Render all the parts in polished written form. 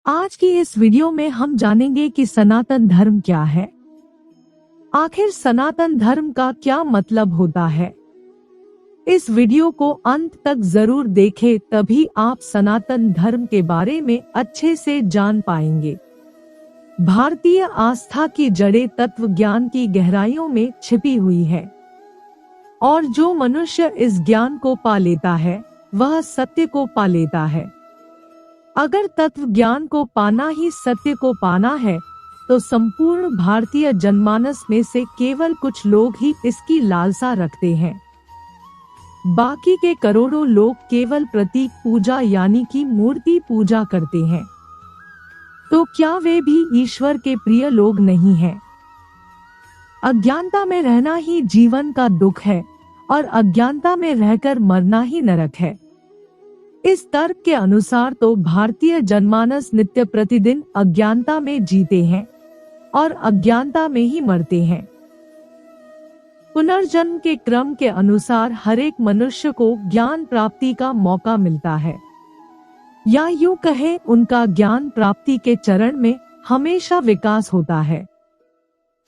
आज की इस वीडियो में हम जानेंगे कि सनातन धर्म क्या है। आखिर सनातन धर्म का क्या मतलब होता है। इस वीडियो को अंत तक जरूर देखें, तभी आप सनातन धर्म के बारे में अच्छे से जान पाएंगे। भारतीय आस्था की जड़ें तत्व ज्ञान की गहराइयों में छिपी हुई है, और जो मनुष्य इस ज्ञान को पा लेता है वह सत्य को पा लेता है। अगर तत्व ज्ञान को पाना ही सत्य को पाना है, तो संपूर्ण भारतीय जनमानस में से केवल कुछ लोग ही इसकी लालसा रखते हैं। बाकी के करोड़ों लोग केवल प्रतीक पूजा यानी कि मूर्ति पूजा करते हैं। तो क्या वे भी ईश्वर के प्रिय लोग नहीं हैं? अज्ञानता में रहना ही जीवन का दुख है, और अज्ञानता में रहकर मरना ही नरक है। इस तर्क के अनुसार तो भारतीय जनमानस नित्य प्रतिदिन अज्ञानता में जीते हैं और अज्ञानता में ही मरते हैं। पुनर्जन्म के क्रम के अनुसार हर एक मनुष्य को ज्ञान प्राप्ति का मौका मिलता है, या यूं कहें उनका ज्ञान प्राप्ति के चरण में हमेशा विकास होता है।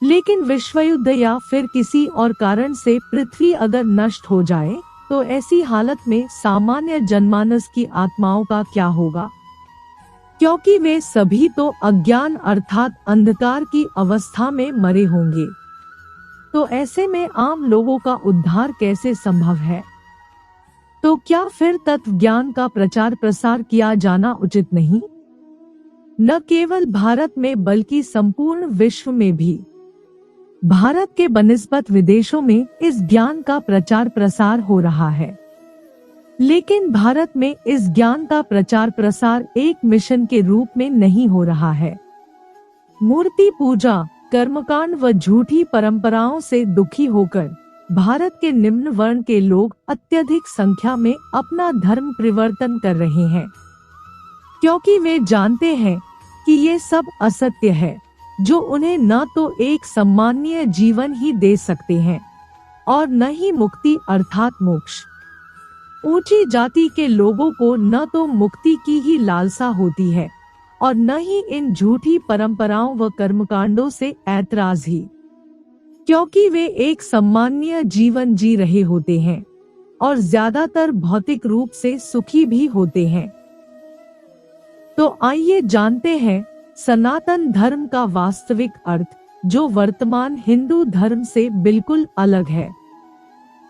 लेकिन विश्वयुद्ध या फिर किसी और कारण से पृथ्वी अगर नष्ट हो जाए, तो ऐसी हालत में सामान्य जनमानस की आत्माओं का क्या होगा? क्योंकि वे सभी तो अज्ञान अर्थात अंधकार की अवस्था में मरे होंगे। तो ऐसे में आम लोगों का उद्धार कैसे संभव है? तो क्या फिर तत्व ज्ञान का प्रचार प्रसार किया जाना उचित नहीं? न केवल भारत में बल्कि संपूर्ण विश्व में भी। भारत के बनिस्बत विदेशों में इस ज्ञान का प्रचार प्रसार हो रहा है, लेकिन भारत में इस ज्ञान का प्रचार प्रसार एक मिशन के रूप में नहीं हो रहा है। मूर्ति पूजा, कर्मकांड व झूठी परंपराओं से दुखी होकर भारत के निम्न वर्ण के लोग अत्यधिक संख्या में अपना धर्म परिवर्तन कर रहे हैं, क्योंकि वे जानते हैं कि ये सब असत्य है, जो उन्हें न तो एक सम्मानीय जीवन ही दे सकते हैं और न ही मुक्ति अर्थात मोक्ष। ऊंची जाति के लोगों को न तो मुक्ति की ही लालसा होती है और न ही इन झूठी परंपराओं व कर्मकांडों से ऐतराज ही, क्योंकि वे एक सम्मानीय जीवन जी रहे होते हैं और ज्यादातर भौतिक रूप से सुखी भी होते हैं। तो आइए जानते हैं सनातन धर्म का वास्तविक अर्थ, जो वर्तमान हिंदू धर्म से बिल्कुल अलग है।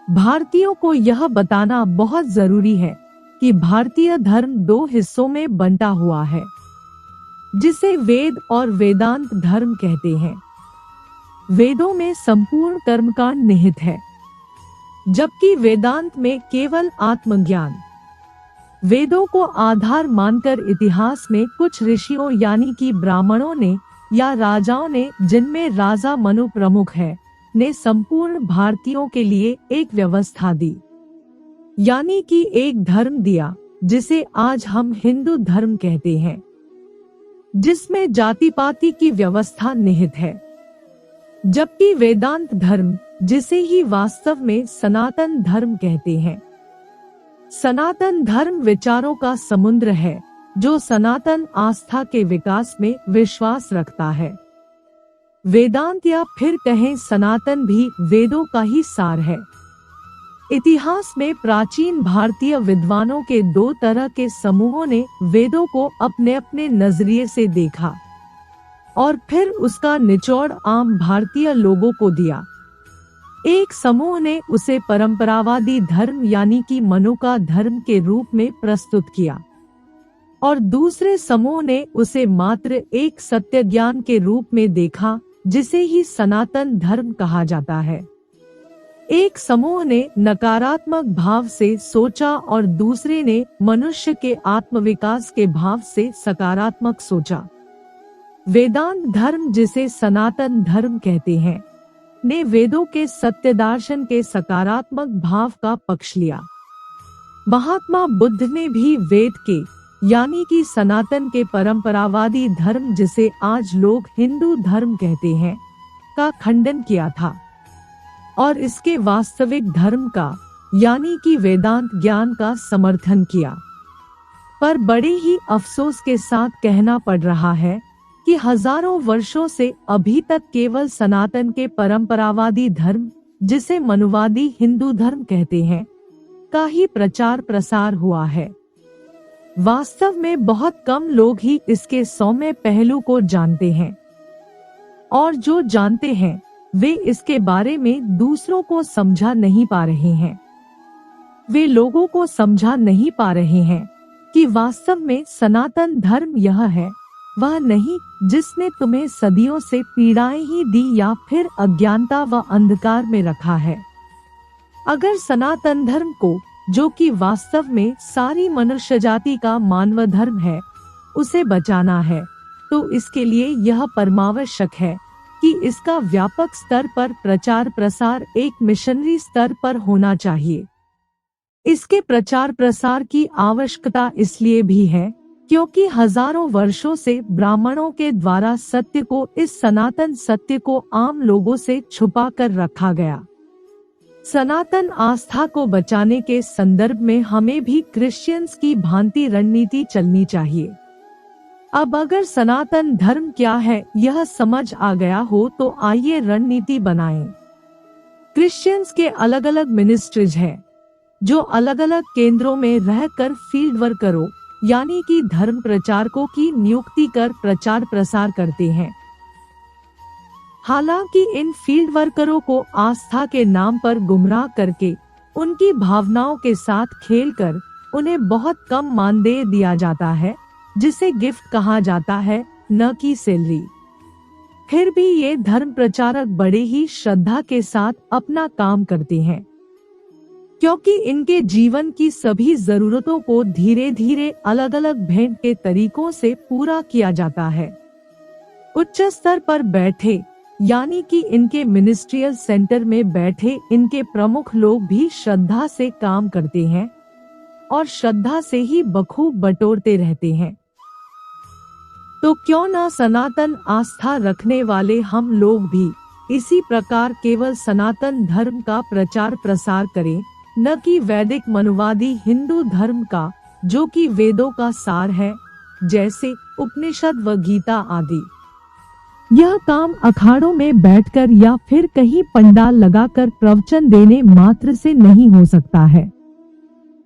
भारतीयों को यह बताना बहुत जरूरी है कि भारतीय धर्म दो हिस्सों में बंटा हुआ है, जिसे वेद और वेदांत धर्म कहते हैं। वेदों में संपूर्ण कर्मकांड निहित है, जबकि वेदांत में केवल आत्मज्ञान। वेदों को आधार मानकर इतिहास में कुछ ऋषियों यानी कि ब्राह्मणों ने या राजाओं ने, जिनमें राजा मनु प्रमुख है, ने संपूर्ण भारतीयों के लिए एक व्यवस्था दी, यानी कि एक धर्म दिया, जिसे आज हम हिंदू धर्म कहते हैं, जिसमें जाति पाति की व्यवस्था निहित है। जबकि वेदांत धर्म, जिसे ही वास्तव में सनातन धर्म कहते हैं, सनातन धर्म विचारों का समुद्र है, जो सनातन आस्था के विकास में विश्वास रखता है। वेदांत या फिर कहें सनातन भी वेदों का ही सार है। इतिहास में प्राचीन भारतीय विद्वानों के दो तरह के समूहों ने वेदों को अपने अपने नजरिए से देखा और फिर उसका निचोड़ आम भारतीय लोगों को दिया। एक समूह ने उसे परंपरावादी धर्म यानी कि मनु का धर्म के रूप में प्रस्तुत किया, और दूसरे समूह ने उसे मात्र एक सत्य ज्ञान के रूप में देखा, जिसे ही सनातन धर्म कहा जाता है। एक समूह ने नकारात्मक भाव से सोचा और दूसरे ने मनुष्य के आत्मविकास के भाव से सकारात्मक सोचा। वेदांत धर्म, जिसे सनातन धर्म कहते हैं, ने वेदों के सत्य दर्शन के सकारात्मक भाव का पक्ष लिया। महात्मा बुद्ध ने भी वेद के यानी कि सनातन के परंपरावादी धर्म, जिसे आज लोग हिंदू धर्म कहते हैं, का खंडन किया था और इसके वास्तविक धर्म का यानी कि वेदांत ज्ञान का समर्थन किया। पर बड़े ही अफसोस के साथ कहना पड़ रहा है कि हजारों वर्षों से अभी तक केवल सनातन के परंपरावादी धर्म, जिसे मनुवादी हिंदू धर्म कहते हैं, का ही प्रचार प्रसार हुआ है। वास्तव में बहुत कम लोग ही इसके सौम्य पहलू को जानते हैं, और जो जानते हैं वे इसके बारे में दूसरों को समझा नहीं पा रहे हैं। वे लोगों को समझा नहीं पा रहे हैं कि वास्तव में सनातन धर्म यह है, वह नहीं जिसने तुम्हें सदियों से पीड़ाएं ही दी या फिर अज्ञानता व अंधकार में रखा है। अगर सनातन धर्म को, जो कि वास्तव में सारी मनुष्य जाति का मानव धर्म है, उसे बचाना है, तो इसके लिए यह परमावश्यक है कि इसका व्यापक स्तर पर प्रचार प्रसार एक मिशनरी स्तर पर होना चाहिए। इसके प्रचार प्रसार की आवश्यकता इसलिए भी है क्योंकि हजारों वर्षों से ब्राह्मणों के द्वारा सत्य को, इस सनातन सत्य को आम लोगों से छुपा कर रखा गया। सनातन आस्था को बचाने के संदर्भ में हमें भी क्रिश्चियंस की भांति रणनीति चलनी चाहिए। अब अगर सनातन धर्म क्या है यह समझ आ गया हो तो आइए रणनीति बनाएं। क्रिश्चियंस के अलग अलग मिनिस्ट्रीज हैं, जो अलग अलग केंद्रों में रहकर फील्ड वर्करों यानी कि धर्म प्रचारकों की नियुक्ति कर प्रचार प्रसार करते हैं। हालांकि इन फील्ड वर्करों को आस्था के नाम पर गुमराह करके, उनकी भावनाओं के साथ खेलकर उन्हें बहुत कम मानदेय दिया जाता है, जिसे गिफ्ट कहा जाता है, न कि सैलरी। फिर भी ये धर्म प्रचारक बड़े ही श्रद्धा के साथ अपना काम करते हैं, क्योंकि इनके जीवन की सभी जरूरतों को धीरे धीरे अलग अलग भेंट के तरीकों से पूरा किया जाता है। उच्च स्तर पर बैठे यानी कि इनके मिनिस्ट्रियल सेंटर में बैठे इनके प्रमुख लोग भी श्रद्धा से काम करते हैं और श्रद्धा से ही बखूब बटोरते रहते हैं। तो क्यों न सनातन आस्था रखने वाले हम लोग भी इसी प्रकार केवल सनातन धर्म का प्रचार प्रसार करें, न कि वैदिक मनुवादी हिंदू धर्म का, जो कि वेदों का सार है, जैसे उपनिषद व गीता आदि। यह काम अखाड़ों में बैठकर या फिर कहीं पंडाल लगाकर प्रवचन देने मात्र से नहीं हो सकता है,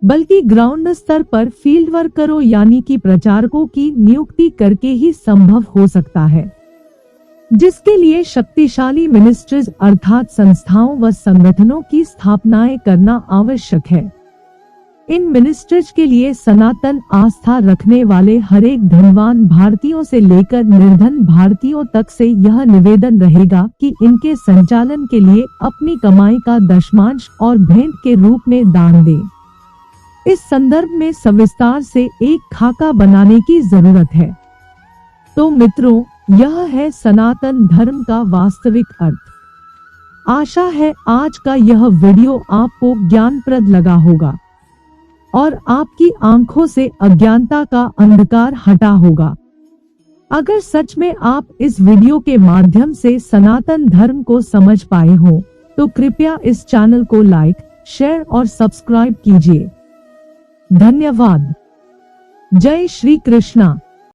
बल्कि ग्राउंड स्तर पर फील्ड वर्करों यानी कि प्रचारकों की नियुक्ति करके ही संभव हो सकता है, जिसके लिए शक्तिशाली मिनिस्ट्रीज अर्थात संस्थाओं व संगठनों की स्थापनाएं करना आवश्यक है। इन मिनिस्ट्रीज के लिए सनातन आस्था रखने वाले हरेक धनवान भारतीयों से लेकर निर्धन भारतीयों तक से यह निवेदन रहेगा कि इनके संचालन के लिए अपनी कमाई का दशमांश और भेंट के रूप में दान दें। इस संदर्भ में सविस्तार से एक खाका बनाने की जरूरत है। तो मित्रों, यह है सनातन धर्म का वास्तविक अर्थ। आशा है आज का यह वीडियो आपको ज्ञानप्रद लगा होगा और आपकी आंखों से अज्ञानता का अंधकार हटा होगा। अगर सच में आप इस वीडियो के माध्यम से सनातन धर्म को समझ पाए हो तो कृपया इस चैनल को लाइक, शेयर और सब्सक्राइब कीजिए। धन्यवाद। जय श्री कृष्णा।